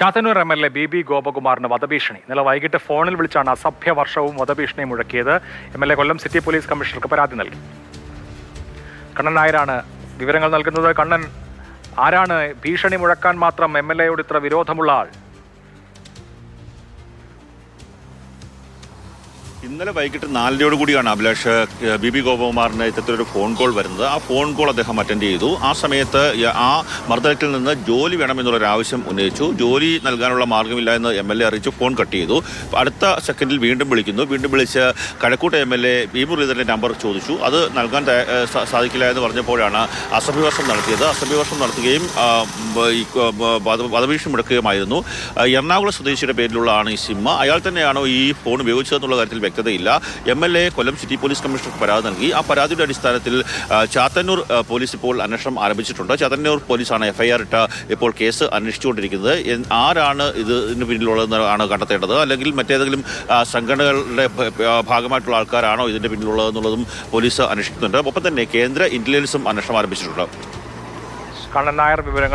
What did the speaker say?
Chathannoor MLA BB ഗോപകുമാറിന് വധഭീഷണി. ഇന്നലെ വൈകിട്ട് ഫോണിൽ വിളിച്ചാണ് അസഭ്യവർഷവും വധഭീഷണിയും മുഴക്കിയത്. MLA കൊല്ലം സിറ്റി പോലീസ് കമ്മീഷണർക്ക് പരാതി നൽകി. കണ്ണൻ നായരാണ് വിവരങ്ങൾ നൽകുന്നത്. കണ്ണൻ, ആരാണ് ഭീഷണി മുഴക്കാൻ മാത്രം MLAയോട് ഇത്ര വിരോധമുള്ള ആൾ? ഇന്നലെ വൈകിട്ട് 4:00 കൂടിയാണ് അഭിലാഷ് BB ഗോപകുമാറിന് ഇത്തരത്തിലൊരു ഫോൺ കോൾ വരുന്നത്. ആ ഫോൺ കോൾ അദ്ദേഹം അറ്റൻഡ് ചെയ്തു. ആ സമയത്ത് ആ മർദ്ദനത്തിൽ നിന്ന് ജോലി വേണമെന്നുള്ളൊരു ആവശ്യം ഉന്നയിച്ചു. ജോലി നൽകാനുള്ള മാർഗ്ഗമില്ല എന്ന് MLA അറിയിച്ചു. ഫോൺ കട്ട് ചെയ്തു. അടുത്ത സെക്കൻഡിൽ വീണ്ടും വിളിക്കുന്നു. വീണ്ടും വിളിച്ച് കഴക്കൂട്ട് MLA B മുരളീധരൻ്റെ നമ്പർ ചോദിച്ചു. അത് നൽകാൻ സാധിക്കില്ല എന്ന് പറഞ്ഞപ്പോഴാണ് അസഭ്യവർഷം നടത്തിയത്. അസഭ്യവർഷം നടത്തുകയും വധഭീഷണി മുടക്കുകയുമായിരുന്നു. എറണാകുളം സ്വദേശിയുടെ പേരിലുള്ള ആണ് ഈ സിം. അയാൾ തന്നെയാണോ ഈ ഫോൺ ഉപയോഗിച്ചതെന്നുള്ള കാര്യത്തിൽ വ്യക്തതയില്ല. MLA കൊല്ലം സിറ്റി പോലീസ് കമ്മീഷണർക്ക് പരാതി നൽകി. ആ പരാതിയുടെ അടിസ്ഥാനത്തിൽ ചാത്തന്നൂർ പോലീസ് ഇപ്പോൾ അന്വേഷണം ആരംഭിച്ചിട്ടുണ്ട്. ചാത്തന്നൂർ പോലീസാണ് FIR ഇട്ട് ഇപ്പോൾ കേസ് അന്വേഷിച്ചുകൊണ്ടിരിക്കുന്നത്. ആരാണ് ഇതിന് പിന്നിലുള്ളതെന്നാണ് കണ്ടെത്തേണ്ടത്. അല്ലെങ്കിൽ മറ്റേതെങ്കിലും സംഘടനകളുടെ ഭാഗമായിട്ടുള്ള ആൾക്കാരാണോ ഇതിന്റെ പിന്നിലുള്ളതെന്നുള്ളതും പോലീസ് അന്വേഷിക്കുന്നുണ്ട്. ഒപ്പം തന്നെ കേന്ദ്ര ഇന്റലിജൻസും അന്വേഷണം ആരംഭിച്ചിട്ടുണ്ട്. കണ്ണൻ നായർ വിവരങ്ങൾ